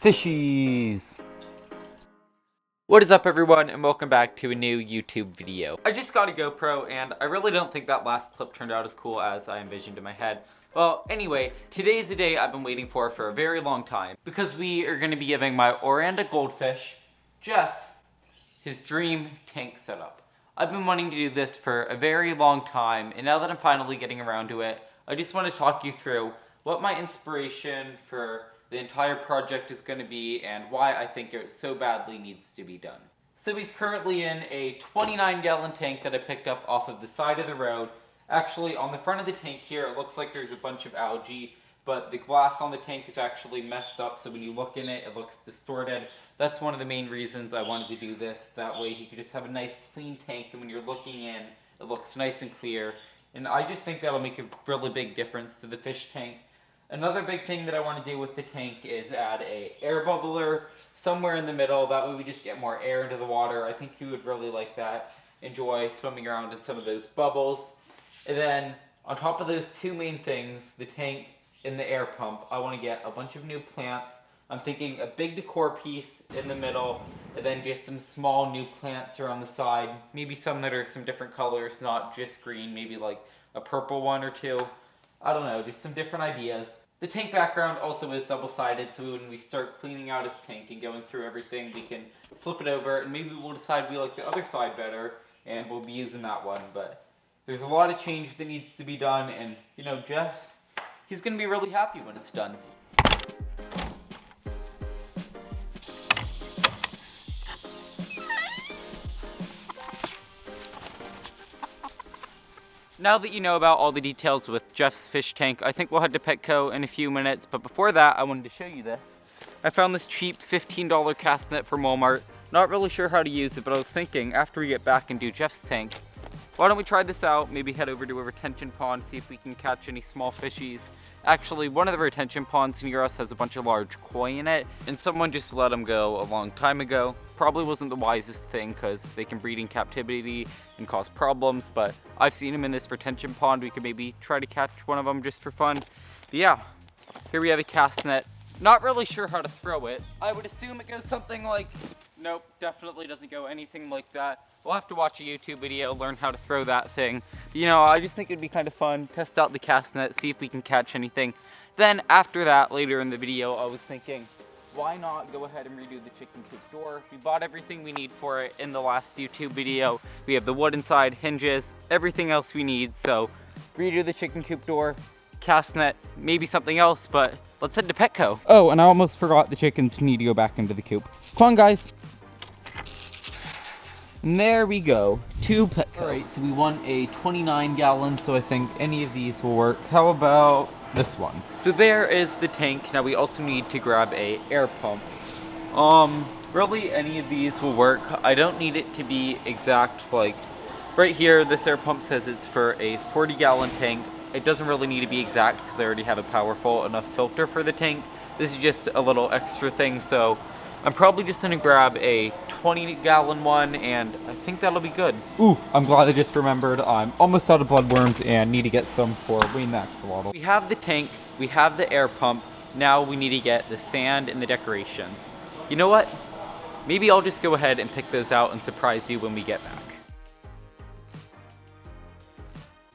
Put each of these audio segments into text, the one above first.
Fishies! What is up everyone, and welcome back to a new YouTube video. I just got a GoPro and I really don't think that last clip turned out as cool as I envisioned in my head. Well, anyway, today is a day I've been waiting for a very long time, because we are going to be giving my Oranda Goldfish, Jeff, his dream tank setup. I've been wanting to do this for a very long time, and now that I'm finally getting around to it, I just want to talk you through what my inspiration for the entire project is going to be and why I think it so badly needs to be done. So he's currently in a 29-gallon tank that I picked up off of the side of the road. Actually, on the front of the tank here, it looks like there's a bunch of algae, but the glass on the tank is actually messed up, so when you look in it, it looks distorted. That's one of the main reasons I wanted to do this. That way he could just have a nice clean tank, and when you're looking in, it looks nice and clear. And I just think that'll make a really big difference to the fish tank. Another big thing that I want to do with the tank is add a air bubbler somewhere in the middle. That way we just get more air into the water. I think you would really like that. Enjoy swimming around in some of those bubbles. And then on top of those two main things, the tank and the air pump, I want to get a bunch of new plants. I'm thinking a big decor piece in the middle, and then just some small new plants around the side. Maybe some that are some different colors, not just green, maybe like a purple one or two. I don't know, just some different ideas. The tank background also is double-sided, so when we start cleaning out his tank and going through everything, we can flip it over, and maybe we'll decide we like the other side better, and we'll be using that one. But there's a lot of change that needs to be done, and, you know, Jeff, he's going to be really happy when it's done. Now that you know about all the details with Jeff's fish tank, I think we'll head to Petco in a few minutes, but before that, I wanted to show you this. I found this cheap $15 cast net from Walmart. Not really sure how to use it, but I was thinking, after we get back and do Jeff's tank, why don't we try this out, maybe head over to a retention pond, see if we can catch any small fishies. Actually, one of the retention ponds near us has a bunch of large koi in it, and someone just let them go a long time ago. Probably wasn't the wisest thing, because they can breed in captivity and cause problems, but I've seen them in this retention pond. We could maybe try to catch one of them just for fun. But yeah, here we have a cast net. Not really sure how to throw it. I would assume it goes something like, nope, definitely doesn't go anything like that. We'll have to watch a YouTube video, learn how to throw that thing. You know, I just think it'd be kind of fun, test out the cast net, see if we can catch anything. Then after that, later in the video, I was thinking, why not go ahead and redo the chicken coop door? We bought everything we need for it in the last YouTube video. We have the wood inside, hinges, everything else we need. So redo the chicken coop door, cast net, maybe something else, but let's head to Petco. Oh, and I almost forgot the chickens need to go back into the coop. Come on, guys. And there we go, to Petco. Alright, so we want a 29-gallon, so I think any of these will work. How about this one? So there is the tank. Now we also need to grab a air pump. Really any of these will work. I don't need it to be exact. Like right here, this air pump says it's for a 40-gallon tank. It doesn't really need to be exact because I already have a powerful enough filter for the tank. This is just a little extra thing, so I'm probably just gonna grab a 20-gallon one, and I think that'll be good. Ooh, I'm glad I just remembered. I'm almost out of bloodworms and need to get some for Wayne Axolotl. We have the tank, we have the air pump. Now we need to get the sand and the decorations. You know what? Maybe I'll just go ahead and pick those out and surprise you when we get back.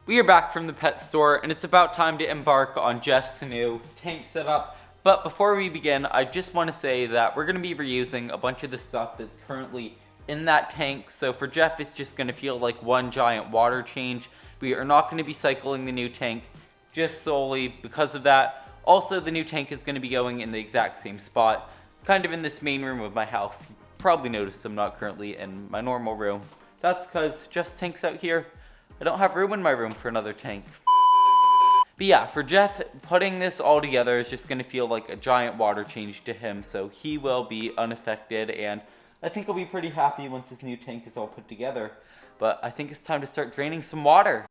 We are back from the pet store, and it's about time to embark on Jeff's new tank setup. But before we begin, I just want to say that we're going to be reusing a bunch of the stuff that's currently in that tank. So for Jeff, it's just going to feel like one giant water change. We are not going to be cycling the new tank just solely because of that. Also, the new tank is going to be going in the exact same spot, kind of in this main room of my house. You probably noticed I'm not currently in my normal room. That's because Jeff's tank's out here. I don't have room in my room for another tank. But yeah, for Jeff, putting this all together is just going to feel like a giant water change to him, so he will be unaffected, and I think he'll be pretty happy once his new tank is all put together. But I think it's time to start draining some water.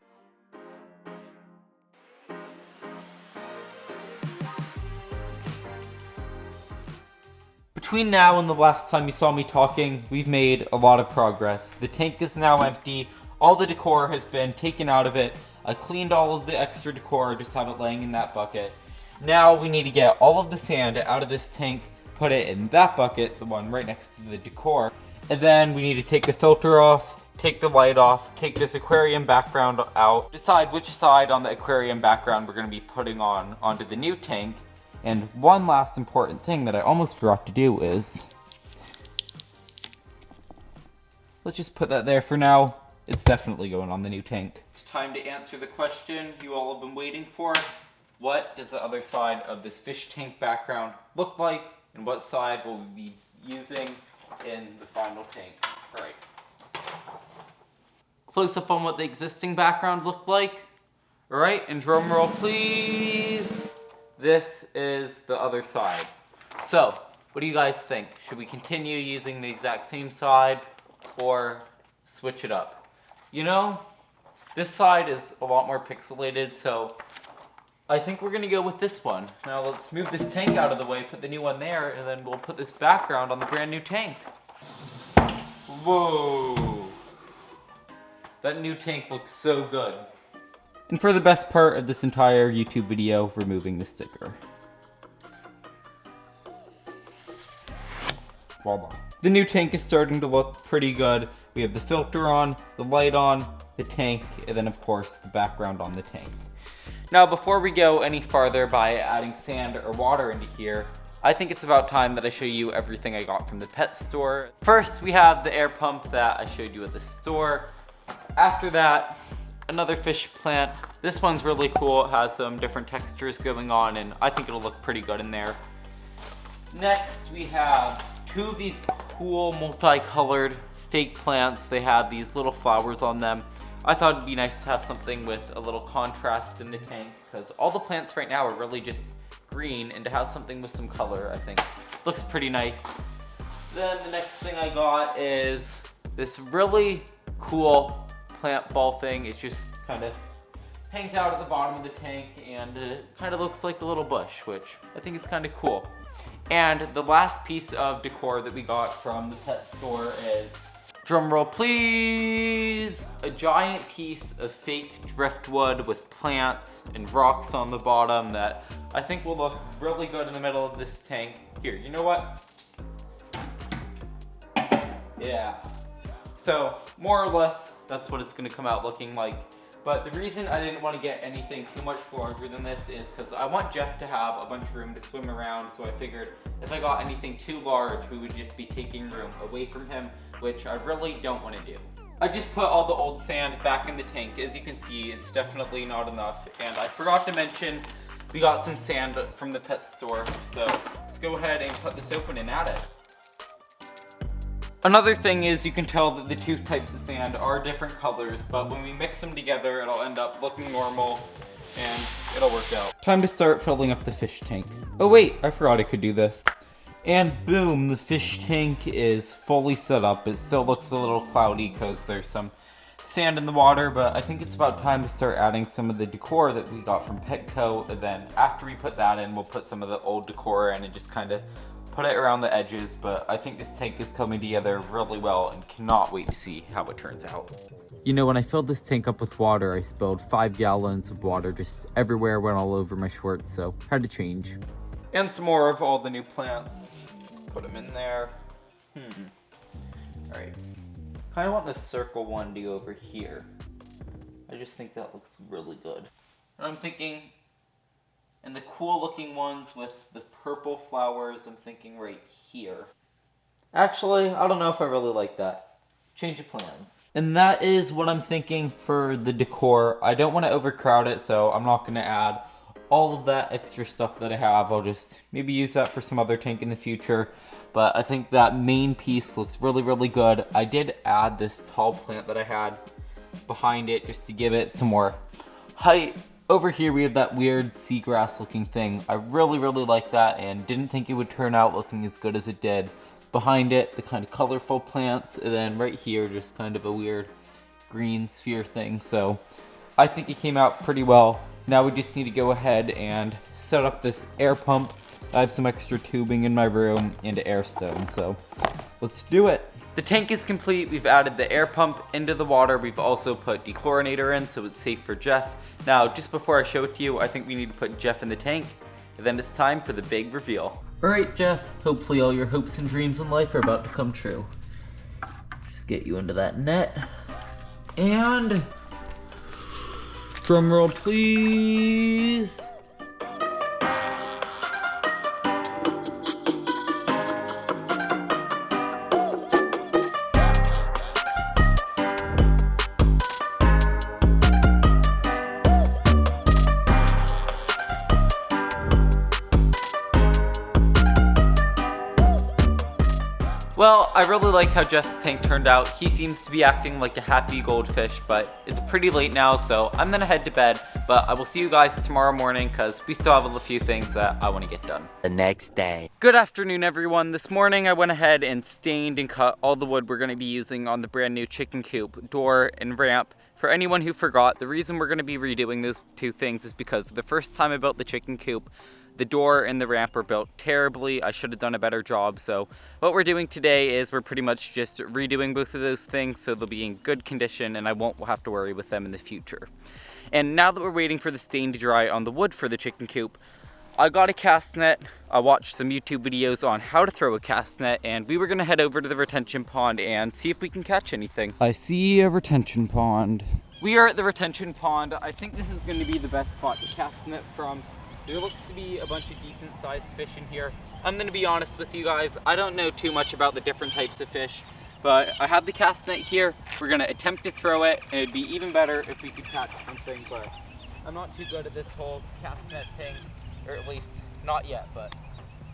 Between now and the last time you saw me talking, we've made a lot of progress. The tank is now empty, all the decor has been taken out of it. I cleaned all of the extra decor, just have it laying in that bucket. Now we need to get all of the sand out of this tank, put it in that bucket, the one right next to the decor. And then we need to take the filter off, take the light off, take this aquarium background out, decide which side on the aquarium background we're going to be putting onto the new tank. And one last important thing that I almost forgot to do is, let's just put that there for now. It's definitely going on the new tank. It's time to answer the question you all have been waiting for. What does the other side of this fish tank background look like? And what side will we be using in the final tank? All right. Close up on what the existing background looked like. All right, and drum roll please. This is the other side. So, what do you guys think? Should we continue using the exact same side or switch it up? You know, this side is a lot more pixelated, so I think we're gonna go with this one. Now let's move this tank out of the way, put the new one there, and then we'll put this background on the brand new tank. Whoa. That new tank looks so good. And for the best part of this entire YouTube video, removing the sticker. Voila. The new tank is starting to look pretty good. We have the filter on, the light on, the tank, and then of course the background on the tank. Now before we go any farther by adding sand or water into here, I think it's about time that I show you everything I got from the pet store. First, we have the air pump that I showed you at the store. After that, another fish plant. This one's really cool. It has some different textures going on, and I think it'll look pretty good in there. Next, we have two of these cool multicolored fake plants. They have these little flowers on them. I thought it'd be nice to have something with a little contrast in the tank, because all the plants right now are really just green, and to have something with some color, I think looks pretty nice. Then the next thing I got is this really cool plant ball thing. It just kind of hangs out at the bottom of the tank, and it kind of looks like a little bush, which I think is kind of cool. And the last piece of decor that we got from the pet store is, drumroll please, a giant piece of fake driftwood with plants and rocks on the bottom that I think will look really good in the middle of this tank. Here, you know what? Yeah. So, more or less, that's what it's gonna come out looking like. But the reason I didn't want to get anything too much larger than this is because I want Jeff to have a bunch of room to swim around, so I figured if I got anything too large, we would just be taking room away from him, which I really don't want to do. I just put all the old sand back in the tank. As you can see, it's definitely not enough. And I forgot to mention, we got some sand from the pet store, so let's go ahead and cut this open and add it. Another thing is you can tell that the two types of sand are different colors, but when we mix them together, it'll end up looking normal and it'll work out. Time to start filling up the fish tank. Oh wait, I forgot I could do this. And boom, the fish tank is fully set up. It still looks a little cloudy because there's some sand in the water, but I think it's about time to start adding some of the decor that we got from Petco. And then after we put that in, we'll put some of the old decor in and just kind of put it around the edges. But I think this tank is coming together really well and cannot wait to see how it turns out. You know, when I filled this tank up with water, I spilled 5 gallons of water just everywhere, went all over my shorts, so had to change. And some more of all the new plants. Let's put them in there. Alright. Kind of want this circle one to go over here. I just think that looks really good. And I'm thinking, and the cool looking ones with the purple flowers, I'm thinking right here. Actually, I don't know if I really like that. Change of plans. And that is what I'm thinking for the decor. I don't want to overcrowd it, so I'm not going to add all of that extra stuff that I have. I'll just maybe use that for some other tank in the future. But I think that main piece looks really, really good. I did add this tall plant that I had behind it just to give it some more height. Over here we have that weird seagrass looking thing. I really, really like that and didn't think it would turn out looking as good as it did. Behind it, the kind of colorful plants, and then right here, just kind of a weird green sphere thing. So I think it came out pretty well. Now we just need to go ahead and set up this air pump. I have some extra tubing in my room and air stone, so let's do it. The tank is complete. We've added the air pump into the water. We've also put dechlorinator in so it's safe for Jeff. Now, just before I show it to you, I think we need to put Jeff in the tank, and then it's time for the big reveal. Alright, Jeff, hopefully all your hopes and dreams in life are about to come true. Just get you into that net. And... drum roll, please. Well, I really like how Jeff's tank turned out. He seems to be acting like a happy goldfish, but it's pretty late now, so I'm gonna head to bed. But I will see you guys tomorrow morning, because we still have a few things that I want to get done. The next day. Good afternoon, everyone. This morning I went ahead and stained and cut all the wood we're going to be using on the brand new chicken coop, door, and ramp. For anyone who forgot, the reason we're going to be redoing those two things is because the first time I built the chicken coop, the door and the ramp were built terribly. I should have done a better job. So what we're doing today is we're pretty much just redoing both of those things so they'll be in good condition and I won't have to worry with them in the future. And now that we're waiting for the stain to dry on the wood for the chicken coop, I got a cast net. I watched some YouTube videos on how to throw a cast net, and we were going to head over to the retention pond and see if we can catch anything. I see a retention pond. We are at the retention pond. I think this is going to be the best spot to cast net from. There looks to be a bunch of decent sized fish in here. I'm going to be honest with you guys, I don't know too much about the different types of fish, but I have the cast net here. We're going to attempt to throw it, and it'd be even better if we could catch something, but I'm not too good at this whole cast net thing. Or at least, not yet, but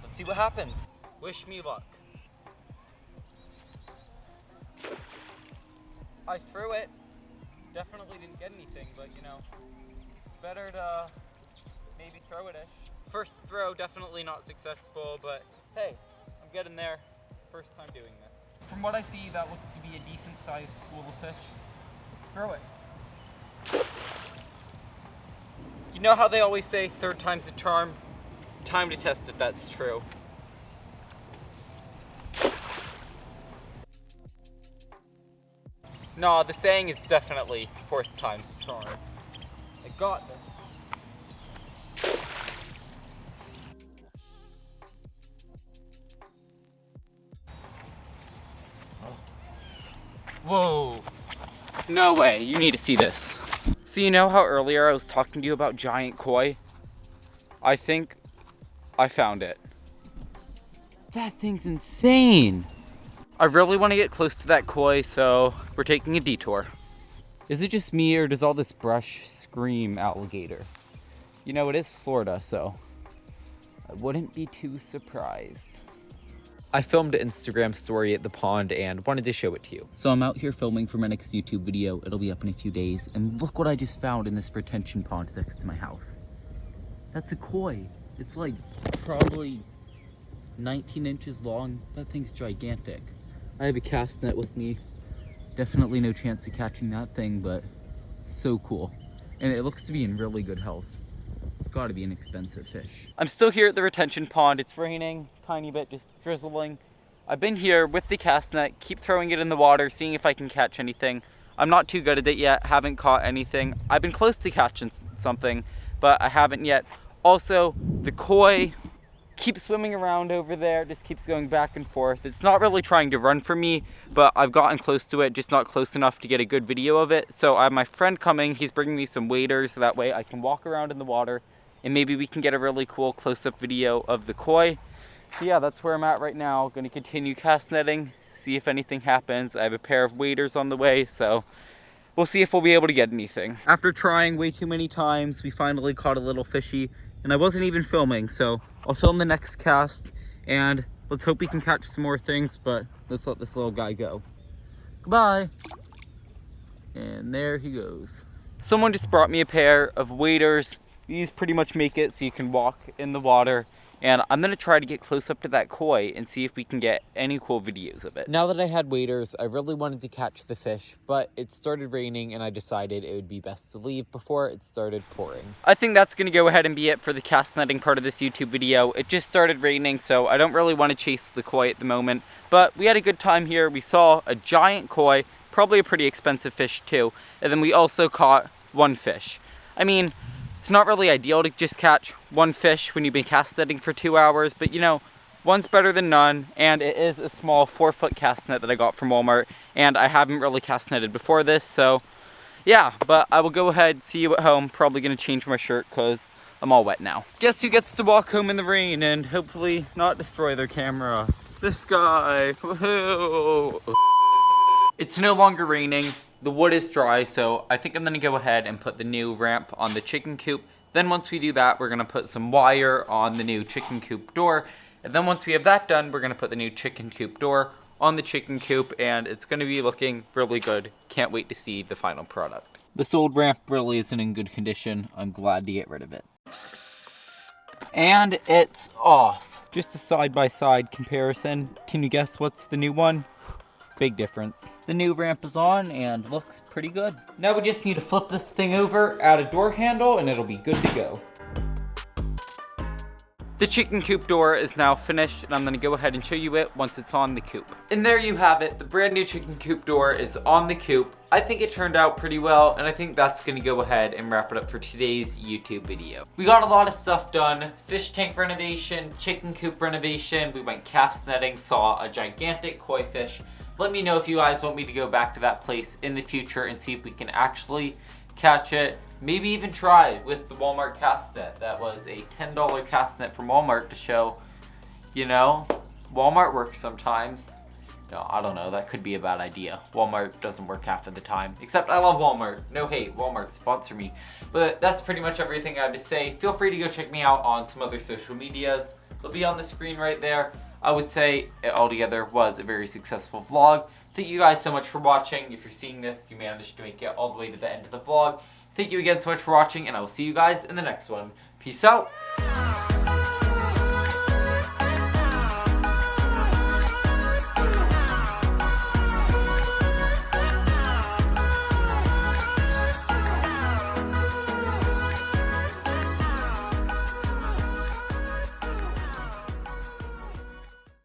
let's see what happens. Wish me luck. I threw it. Definitely didn't get anything, but you know, it's better to maybe throw it-ish. First throw, definitely not successful, but hey, I'm getting there. First time doing this. From what I see, that looks to be a decent sized school of fish. Let's throw it. You know how they always say third time's a charm? Time to test if that's true. No, the saying is definitely fourth time's a charm. I got this. Whoa. No way, you need to see this. So you know how earlier I was talking to you about giant koi? I think I found it. That thing's insane. I really want to get close to that koi, so we're taking a detour. Is it just me or does all this brush scream alligator? You know, it is Florida, so I wouldn't be too surprised. I filmed an Instagram story at the pond and wanted to show it to you. So I'm out here filming for my next YouTube video. It'll be up in a few days. And look what I just found in this retention pond next to my house. That's a koi. It's like probably 19 inches long. That thing's gigantic. I have a cast net with me. Definitely no chance of catching that thing, but it's so cool. And it looks to be in really good health. It's got to be an expensive fish. I'm still here at the retention pond. It's raining, tiny bit, just drizzling. I've been here with the cast net, keep throwing it in the water, seeing if I can catch anything. I'm not too good at it yet, haven't caught anything. I've been close to catching something, but I haven't yet. Also, the koi keeps swimming around over there, just keeps going back and forth. It's not really trying to run from me, but I've gotten close to it, just not close enough to get a good video of it. So I have my friend coming, he's bringing me some waders, so that way I can walk around in the water, and maybe we can get a really cool close-up video of the koi. So yeah, that's where I'm at right now. Gonna continue cast netting, see if anything happens. I have a pair of waders on the way, so we'll see if we'll be able to get anything. After trying way too many times, we finally caught a little fishy, and I wasn't even filming, so I'll film the next cast, and let's hope we can catch some more things, but let's let this little guy go. Goodbye. And there he goes. Someone just brought me a pair of waders. These pretty much make it so you can walk in the water. And I'm going to try to get close up to that koi and see if we can get any cool videos of it. Now that I had waders, I really wanted to catch the fish, but it started raining and I decided it would be best to leave before it started pouring. I think that's going to go ahead and be it for the cast netting part of this YouTube video. It just started raining, so I don't really want to chase the koi at the moment, but we had a good time here. We saw a giant koi, probably a pretty expensive fish too, and then we also caught one fish. I mean, it's not really ideal to just catch one fish when you've been cast netting for 2 hours, but you know, One's better than none, and it is a small 4-foot cast net that I got from Walmart, and I haven't really cast netted before this, so yeah, but I will go ahead, see you at home. Probably gonna change my shirt because I'm all wet now. Guess who gets to walk home in the rain and hopefully not destroy their camera? This guy. Woohoo! It's no longer raining. The wood is dry, so I think I'm gonna go ahead and put the new ramp on the chicken coop. Then once we do that, we're gonna put some wire on the new chicken coop door. And then once we have that done, we're gonna put the new chicken coop door on the chicken coop, and it's gonna be looking really good. Can't wait to see the final product. This old ramp really isn't in good condition. I'm glad to get rid of it. And it's off. Just a side-by-side comparison. Can you guess what's the new one? Big difference. The new ramp is on and looks pretty good. Now we just need to flip this thing over, add a door handle, and it'll be good to go. The chicken coop door is now finished, and I'm gonna go ahead and show you it once it's on the coop. And there you have it, the brand new chicken coop door is on the coop. I think it turned out pretty well, and I think that's gonna go ahead and wrap it up for today's YouTube video. We got a lot of stuff done. Fish tank renovation, chicken coop renovation, we went cast netting, saw a gigantic koi fish. Let me know if you guys want me to go back to that place in the future and see if we can actually catch it. Maybe even try with the Walmart cast net. That was a $10 cast net from Walmart to show, you know, Walmart works sometimes. No, I don't know, that could be a bad idea. Walmart doesn't work half of the time. Except I love Walmart. No hate, Walmart, sponsor me. But that's pretty much everything I have to say. Feel free to go check me out on some other social medias. They'll be on the screen right there. I would say it altogether was a very successful vlog. Thank you guys so much for watching. If you're seeing this, you managed to make it all the way to the end of the vlog. Thank you again so much for watching, and I will see you guys in the next one. Peace out.